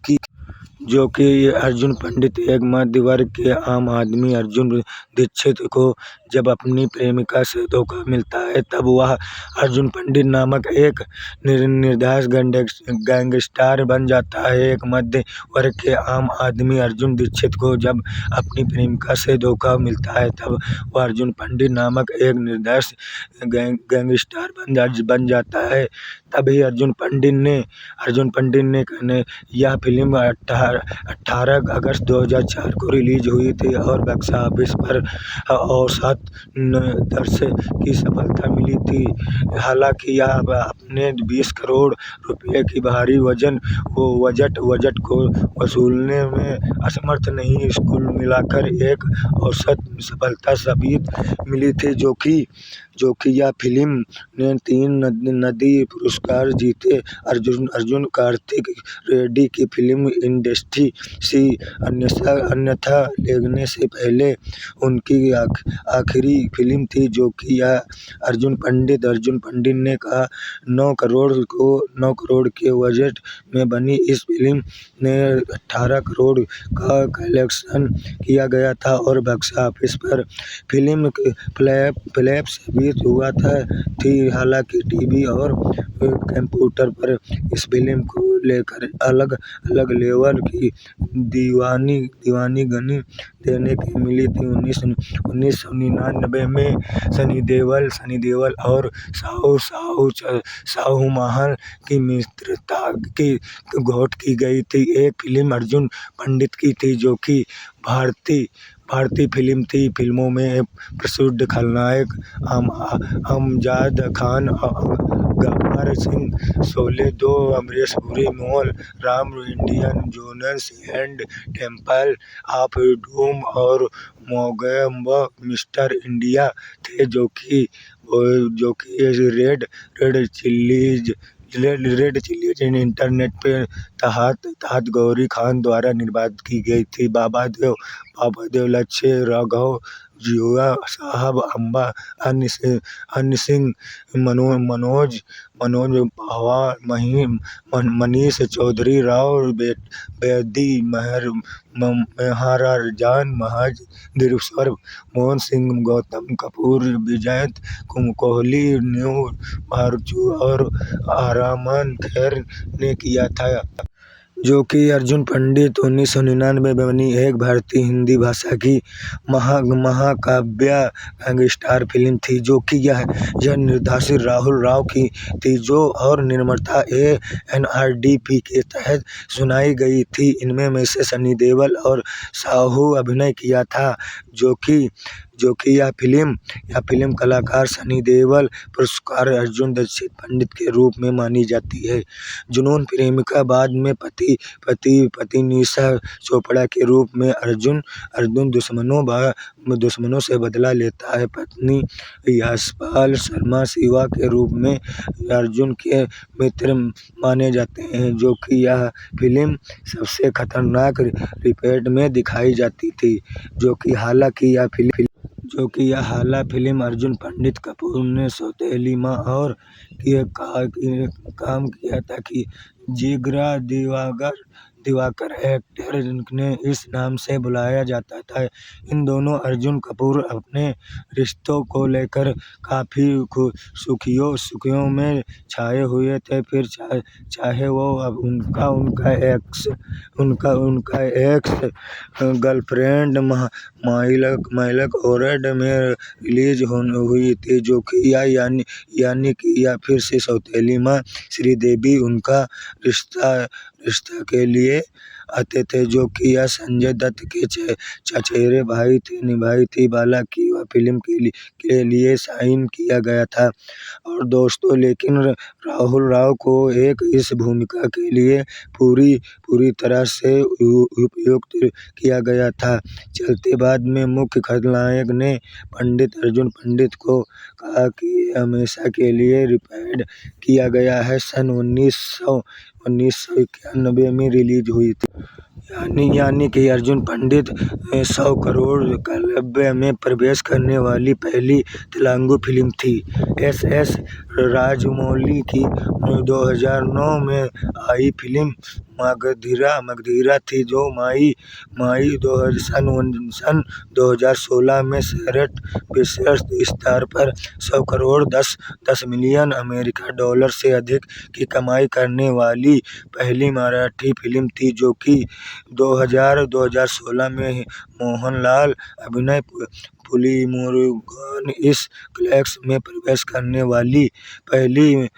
कि अर्जुन पंडित एक मध्य वर्ग के आम आदमी अर्जुन दीक्षित को जब अपनी प्रेमिका से धोखा मिलता है, तब वह अर्जुन पंडित नामक एक निर्दोष गैंगस्टर बन जाता है। एक मध्य वर्ग के आम आदमी अर्जुन दीक्षित को जब अपनी प्रेमिका से धोखा मिलता है, तब वह अर्जुन पंडित नामक एक निर्दोष गैंगस्टर बन जाता है। तभी अर्जुन पंडित ने यह फिल्म 18 अगस्त 2004 को रिलीज हुई थी और बॉक्स ऑफिस पर औसत 10 की सफलता मिली थी। हालांकि यह अपने 20 करोड़ रुपए की भारी बजट को वसूलने में असमर्थ नहीं, कुल मिलाकर एक औसत सफलता साबित मिली थी, जो कि यह फिल्म ने 3 नंदी पुरस्कार जीते। अर्जुन कार्तिक रेड्डी की फिल्म इंडस्ट्री से अन्यथा लगने से पहले उनकी आखिरी फिल्म थी, जो कि यह अर्जुन पंडित ने कहा 9 करोड़ के बजट में बनी। इस फिल्म ने 18 करोड़ का कलेक्शन किया गया था और बॉक्स ऑफिस पर फिल्म फ्लॉप साबित साबित हुआ थी। हालांकि टीवी और कंप्यूटर पर इस फिल्म को लेकर अलग अलग लेवल की दीवानगी देखने को मिली थी। 1999 में सनी देओल और शाहरुख की मित्रता की घोषणा की गई थी। एक फिल्म अर्जुन पंडित की थी, जो कि भारतीय फिल्म थी। फिल्मों में प्रसिद्ध खलनायक Amjad Khan, Gabbar Singh, Sholay 2, Amrish Puri, Mola Ram, Indiana Jones and Temple of Doom और मोगेम्बो मिस्टर इंडिया थे, जो कि रेड चिलीज इंटरनेट पे तहत गौरी खान द्वारा निर्मित की गई थी। बाबा देव, लक्ष्य, राघव जुआ साहब, अम्बा, अन्य सिंह, मनोज पवार, मनीष चौधरी, राव बेदी, महाराजन महादेश्वर, मोहन सिंह, गौतम कपूर, विजय कोहली, न्यू भारचू और आरमान खेर ने किया था। जो कि अर्जुन पंडित 1999 में बनी एक भारतीय हिंदी भाषा की महाकाव्य गैंगस्टर फिल्म थी, जो कि यह निर्देशक राहुल राव की थी, जो और निर्माता ANRDP के तहत सुनाई गई थी। इनमें से सनी देओल और शाहू अभिनय किया था। जो कि यह फिल्म कलाकार सनी देओल पुरस्कार अर्जुन दीक्षित पंडित के रूप में मानी जाती है। जुनून प्रेमिका बाद में पति निशा चोपड़ा के रूप में अर्जुन दुश्मनों से बदला लेता है। पत्नी यशपाल शर्मा शिवा के रूप में अर्जुन के मित्र माने जाते हैं। जो कि यह फिल्म सबसे खतरनाक रिपीट में दिखाई जाती थी। जो कि फिल्म अर्जुन पंडित कपूर ने सौतेली माँ और काम किया था कि जिगरा दिवाकर एक्टर ने इस नाम से बुलाया जाता था। इन दोनों अर्जुन कपूर अपने रिश्तों को लेकर काफी सुर्खियों में छाए हुए थे। फिर चाहे वो अब उनका एक्स गर्लफ्रेंड माइलक ओरेड में रिलीज हुई थी, जो कि यानी कि या फिर से सौतेली माँ श्रीदेवी उनका रिश्ता के लिए आते थे। जो कि यह संजय दत्त के चचेरे भाई थे। निभाई थी बाला की वह फिल्म के लिए साइन किया गया था। और दोस्तों, लेकिन राहुल राव को इस भूमिका के लिए पूरी तरह से उपयुक्त किया गया था। चलते बाद में मुख्य खलनायक ने अर्जुन पंडित को कहा कि हमेशा के लिए रिपेड किया गया है। सन 1991 में रिलीज हुई थी। यानी कि अर्जुन पंडित 100 करोड़ क्लब में प्रवेश करने वाली पहली तेलुगु फिल्म थी। एस राजमौली की 2009 में आई फिल्म मगधीरा थी, जो सन 2016 में शहर विश्व स्तर पर 100 करोड़ 10 मिलियन अमेरिकी डॉलर से अधिक की कमाई करने वाली पहली मराठी फिल्म थी। जो कि 2016 में मोहनलाल अभिनीत पुलिमुरुगन इस क्लैश में प्रवेश करने वाली पहली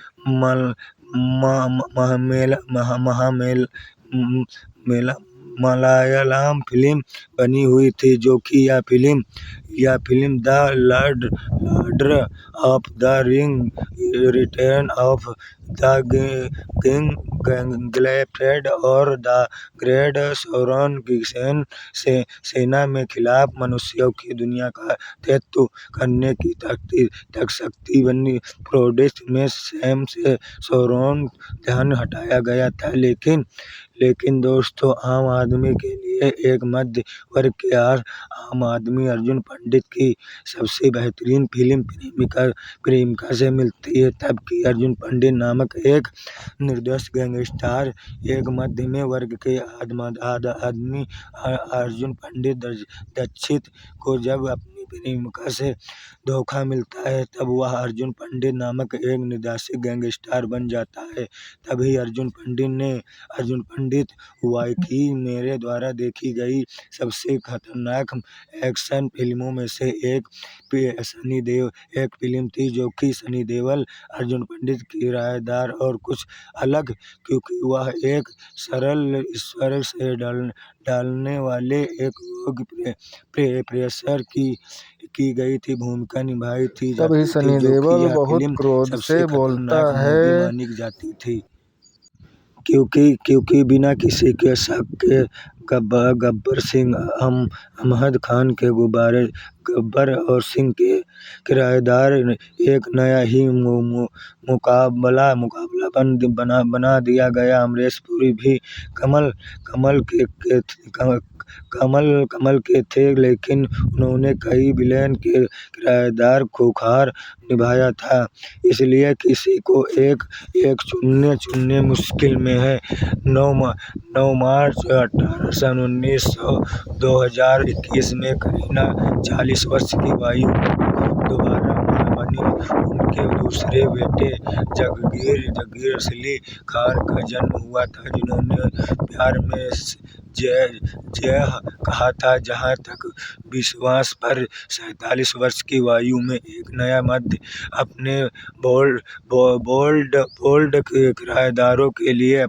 मलयालम फिल्म बनी हुई थी। जो कि यह film the Lord of the ring, return of the king, gangster और द ग्रेट सौरन की सेना में खिलाफ मनुष्यों की दुनिया का नेतृत्व करने की तक शक्ति बनी। प्रोड्यूसर में सैम से सौरन ध्यान हटाया गया था। लेकिन दोस्तों, आम आदमी के लिए एक मध्य वर्ग के आम आदमी अर्जुन पंडित की सबसे बेहतरीन फिल्म प्रेमिका से मिलती है, तब कि अर्जुन पंडित नामक एक निर्दोष गैंगस्टर एक मध्यम वर्ग के आदमी अर्जुन पंडित दीक्षित को जब अपनी अपनी प्रेमिका से धोखा मिलता है, तब वह अर्जुन पंडित नामक एक निर्देशक गैंगस्टर बन जाता है। तभी अर्जुन पंडित हुआ कि मेरे द्वारा देखी गई सबसे खतरनाक एक्शन फिल्मों में से एक फिल्म थी, जो कि सनी देओल अर्जुन पंडित किरदार और कुछ अलग, क्योंकि वह एक सरल ईश्वर से डालने वाले एक योग्य प्रेषर की गई थी भूमिका निभाई थी तभी जाती थी, सनी जो कि देओल यह बहुत फिल्म क्रोध सबसे से बोलता खतरनाक है। मूवी मानी जाती थी, क्योंकि बिना किसी के शक के गब्बर सिंह अहमद खान के गब्बर और सिंह के किरदार एक नया ही मुकाबला बना दिया गया। अमरीश पुरी भी कमल के थे, लेकिन उन्होंने कई विलेन के किरदार खूंखार निभाया था, इसलिए किसी को एक चुनने मुश्किल में है। 9 मार्च 2021 में करीना 40 वर्ष की आयु में दोबारा मां बनी। उनके दूसरे बेटे जगीर असली खान का जन्म हुआ था, जिन्होंने प्यार में जय कहा था। जहां तक विश्वास पर 47 वर्ष की आयु में एक नया मध्य अपने बोल्ड किरदारों के लिए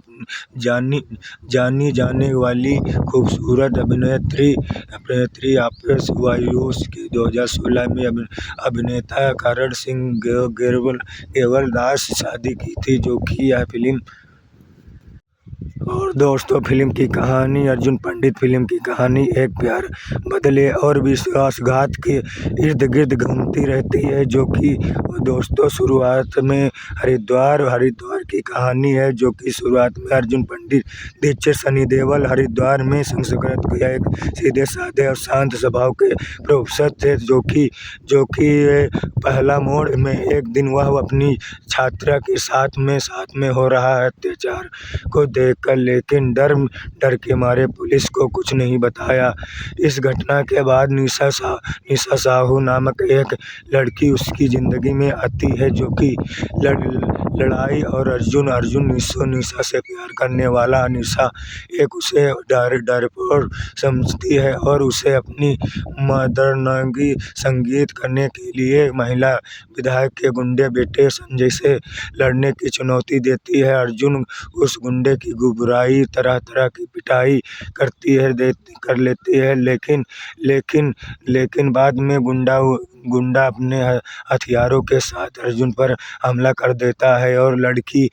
जानी जाने वाली खूबसूरत अभिनेत्री आपस वायुस के 2016 में अभिनेता करण सिंह ग्रेवाल दास से शादी की थी, जो कि यह फिल्म। और दोस्तों, फिल्म की कहानी अर्जुन पंडित फिल्म की कहानी एक प्यार, बदले और विश्वासघात के इर्द गिर्द घूमती रहती है, जो कि दोस्तों शुरुआत में हरिद्वार की कहानी है, जो कि शुरुआत में अर्जुन पंडित दीक्षित सनी देओल हरिद्वार में संस्कृत के एक सीधे साधे और शांत स्वभाव के प्रोफेसर थे, जो कि पहला मोड़ में एक दिन वह अपनी छात्रा के साथ में हो रहा अत्याचार को देखकर, लेकिन डर के मारे पुलिस को कुछ नहीं बताया। इस घटना के बाद निशा साहू नामक एक लड़की उसकी जिंदगी में आती है, जो कि लड़ाई और अर्जुन निशा से प्यार करने वाला। निशा उसे डरपोक समझती है और उसे अपनी मर्दानगी संगीत करने के लिए महिला विधायक के गुंडे बेटे संजय से लड़ने की चुनौती देती है। अर्जुन उस गुंडे की बुराई तरह की पिटाई कर लेती है, लेकिन बाद में गुंडा अपने हथियारों के साथ अर्जुन पर हमला कर देता है और लड़की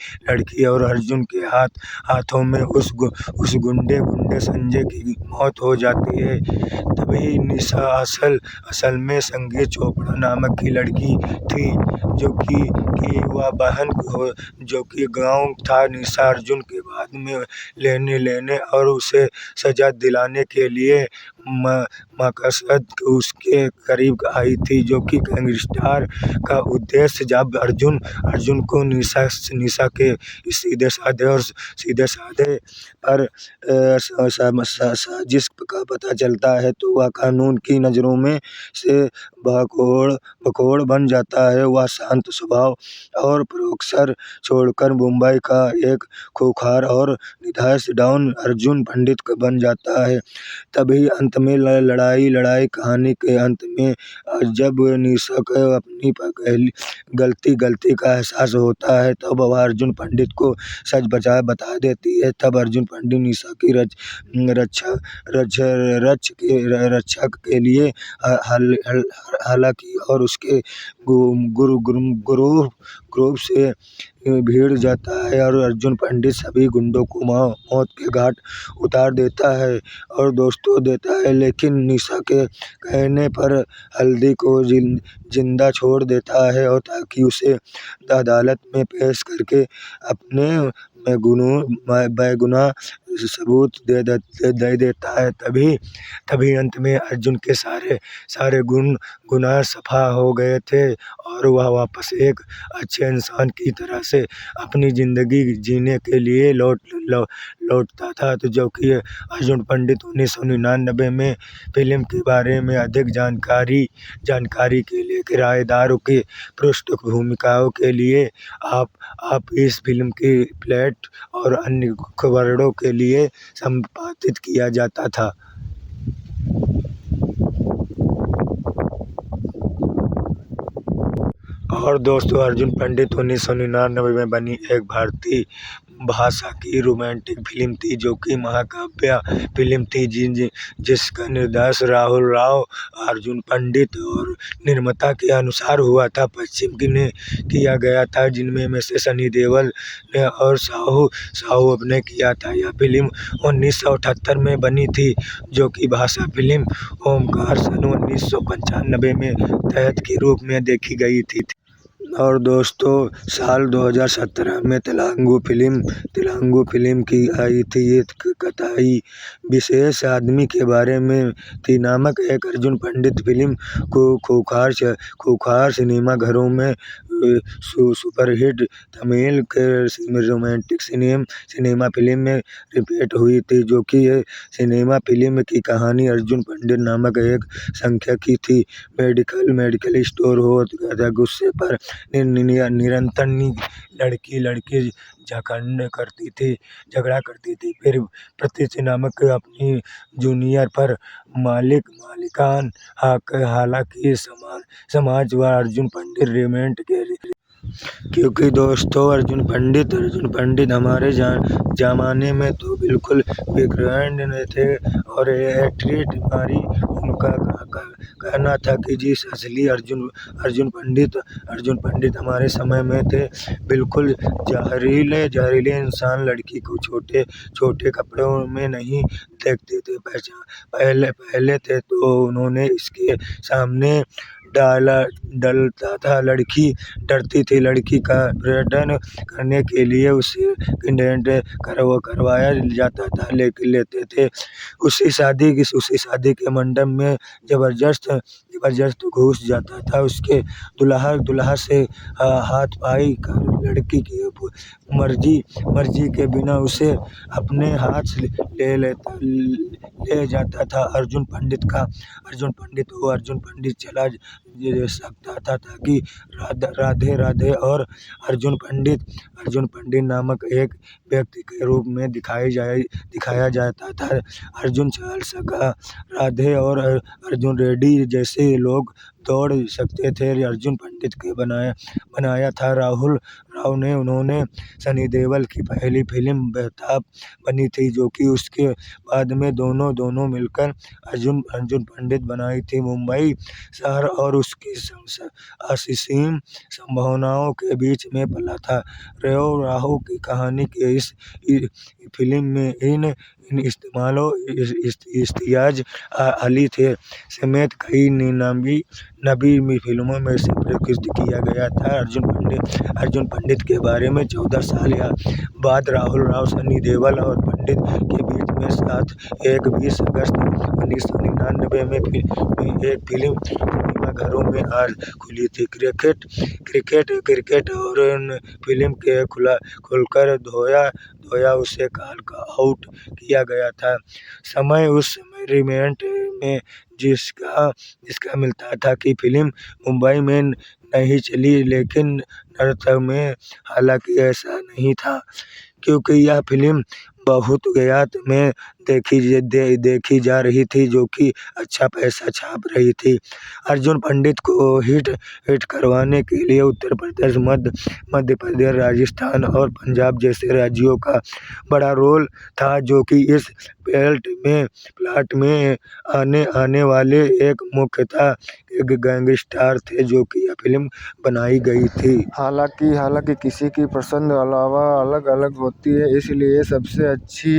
और अर्जुन के हाथों में उस गुंडे संजय की मौत हो जाती है। तभी निशा असल में संगीत चोपड़ा नामक की लड़की थी, जो कि वह बहन जो कि गांव था। निशा अर्जुन के बाद में लेने और उसे सजा दिलाने के लिए मकसद उसके करीब आई थी, जो कि गैंगस्टर का उद्देश्य। जब अर्जुन को निशा के सीधे साधे पर साजिश का पता चलता है, तो वह कानून की नजरों में से भगोड़ बन जाता है। वह शांत स्वभाव और प्रोफेसर छोड़कर मुंबई का एक खूंखार और निर्दोष डॉन अर्जुन पंडित बन जाता है। तभी अंत में लड़ाई कहानी के अंत में जब निशा को अपनी पहली गलती का एहसास होता है, तब वह अर्जुन पंडित को सच बता देती है। तब अर्जुन पंडित निशा की रक्षा के लिए हालांकि और उसके ग्रुप से भीड़ जाता है और अर्जुन पंडित सभी गुंडों को मौत के घाट उतार देता है और दोस्तों देता है, लेकिन निशा के कहने पर हल्दी को जिंदा छोड़ देता है और ताकि उसे अदालत में पेश करके अपने बेगुनाह सबूत दे देता है। तभी अंत में अर्जुन के सारे गुनाह सफा हो गए थे और वह वापस एक अच्छे इंसान की तरह से अपनी ज़िंदगी जीने के लिए लौटता था। तो जो कि अर्जुन पंडित 1999 में फिल्म के बारे में अधिक जानकारी के लिए किराएदारों की पृष्ठभूमिकाओं के लिए आप इस फिल्म की प्लॉट और अन्य खबरों के लिए संपादित किया जाता था। और दोस्तों, अर्जुन पंडित 1999 में बनी एक भारतीय भाषा की रोमांटिक फिल्म थी जो कि महाकाव्य फिल्म थी जिसका निर्देशन राहुल राव, अर्जुन पंडित और निर्माता के अनुसार हुआ था। पश्चिम ने किया गया था, जिनमें से सनी देओल ने और साहू अभिनय किया था। यह फिल्म 1978 में बनी थी, जो कि भाषा फिल्म ओमकार सन 1995 में तहत के रूप में देखी गई थी। और दोस्तों, साल 2017 में तेलुगु फिल्म की आई थी। ये कथाई विशेष आदमी के बारे में थी नामक एक अर्जुन पंडित फिल्म को खूंखार सिनेमाघरों में सुपरहिट तमिल के रोमांटिक सिनेमा फिल्म में रिपीट हुई थी। जो कि ये सिनेमा फिल्म की कहानी अर्जुन पंडित नामक एक संख्या की थी। मेडिकल स्टोर हो गया, गुस्से पर निरंतर लड़की झगड़ा करती थी। फिर प्रतीति नामक अपनी जूनियर पर मालिकान हक, हालांकि समाज व अर्जुन पंडित रिमेंट के क्योंकि दोस्तों अर्जुन पंडित हमारे जमाने में तो बिल्कुल बिगड़े थे और एट्रीट मारी। उनका कहना था कि जिस असली अर्जुन पंडित हमारे समय में थे बिल्कुल जहरीले इंसान, लड़की को छोटे कपड़ों में नहीं देखते थे। पहले थे तो उन्होंने इसके सामने डलता था। लड़की डरती थी। लड़की का अपहरण करने के लिए उसे किडनैप करवाया जाता था, लेते थे। उसी शादी के मंडप में जबरदस्त घुस जाता था। उसके दुल्हा से हाथ पाई कर लड़की की मर्जी के बिना उसे अपने हाथ ले जाता था। अर्जुन पंडित चला सकता था ताकि राधे और अर्जुन पंडित नामक एक व्यक्ति के रूप में दिखाया जाता था। अर्जुन चल सका, राधे और अर्जुन रेड्डी जैसे लोग दौड़ सकते थे। अर्जुन पंडित के बनाया था राहुल राव ने। उन्होंने सनी देओल की पहली फिल्म बेताब बनी थी, जो कि उसके बाद में दोनों मिलकर अर्जुन पंडित बनाई थी। मुंबई शहर और उसकी असीम संभावनाओं के बीच में पला था। राहु की कहानी के इस फिल्म में इन इम्तियाज अली थे समेत कई नबी फिल्मों में से प्रस्तुत किया गया था। अर्जुन पंडित के बारे में 14 साल बाद राहुल राव, सनी देओल और पंडित के बीच में साथ 20 अगस्त 1999 में एक फिल्म सिनेमाघरों में खुली थी। क्रिकेट और फिल्म के खुलकर धोया उसे कॉल आउट किया गया था। उस समय रिमेंट में जिसका मिलता था कि फिल्म मुंबई में नहीं चली, लेकिन नॉर्थ में हालांकि ऐसा नहीं था, क्योंकि यह फिल्म बहुत गयात में देखी जा रही थी, जो कि अच्छा पैसा छाप रही थी। अर्जुन पंडित को हिट करवाने के लिए उत्तर प्रदेश, मध्य प्रदेश, राजस्थान और पंजाब जैसे राज्यों का बड़ा रोल था, जो कि इस प्लॉट में आने वाले एक मुख्यतः गैंगस्टर थे, जो कि यह फिल्म बनाई गई थी। हालांकि किसी की पसंद अलावा अलग अलग होती है, इसलिए सबसे अच्छी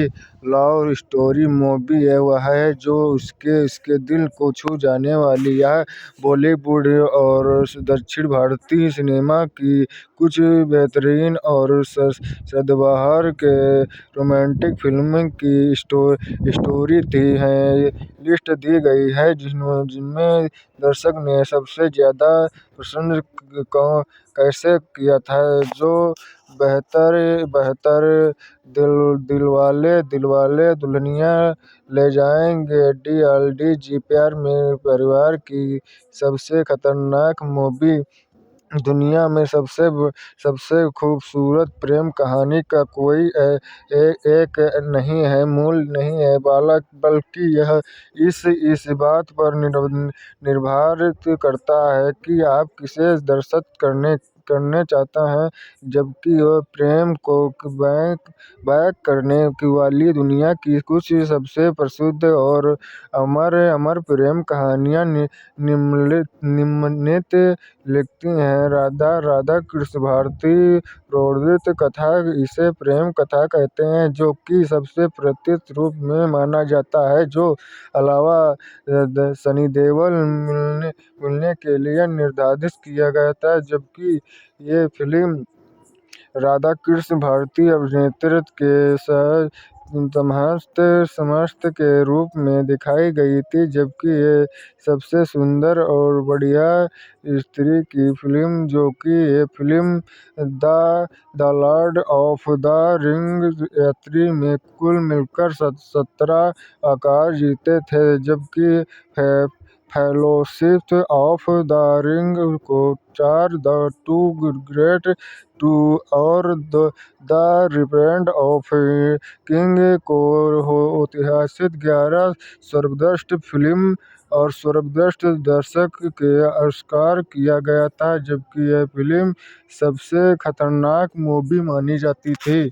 लव स्टोरी मूवी है वह है जो उसके दिल को छू जाने वाली। यह बॉलीवुड और दक्षिण भारतीय सिनेमा की कुछ बेहतरीन और सदाबहार के रोमांटिक फिल्म की स्टोरी दी है लिस्ट दी गई है जिनमें दर्शक ने सबसे ज़्यादा पसंद कैसे किया था। जो बेहतर बेहतर दिलवाले दुल्हनिया ले जाएंगे, DLDG, प्यार में परिवार की सबसे खतरनाक मूवी, दुनिया में सबसे खूबसूरत प्रेम कहानी का कोई एक नहीं है, मूल नहीं है, बल्कि यह इस बात पर निर्भर करता है कि आप किसे दर्शक करने चाहते हैं। जबकि वह प्रेम को बैक करने वाली दुनिया की कुछ सबसे प्रसिद्ध और अमर प्रेम कहानियाँ निम्नलिखित लिखती हैं। राधा कृष्ण भारतीय प्रेरित कथा, इसे प्रेम कथा कहते हैं, जो कि सबसे प्रचलित रूप में माना जाता है, जो अलावा सनी देओल मिलने के लिए निर्देशित किया गया था। जबकि ये फिल्म राधा कृष्ण भारतीय अभिनेत्री के समस्त के रूप में दिखाई गई थी, जबकि ये सबसे सुंदर और बढ़िया स्त्री की फिल्म, जो कि ये film the Lord of the rings यात्री में कुल मिलकर 17 ऑस्कार जीते थे, जबकि फेलोशिप ऑफ द रिंग को 4, द टू ग्रेट 2 और द रिवेंज ऑफ किंग को ऐतिहासिक 11 सर्वश्रेष्ठ फिल्म और सर्वश्रेष्ठ दर्शक के ऑस्कार किया गया था, जबकि यह फिल्म सबसे खतरनाक मूवी मानी जाती थी।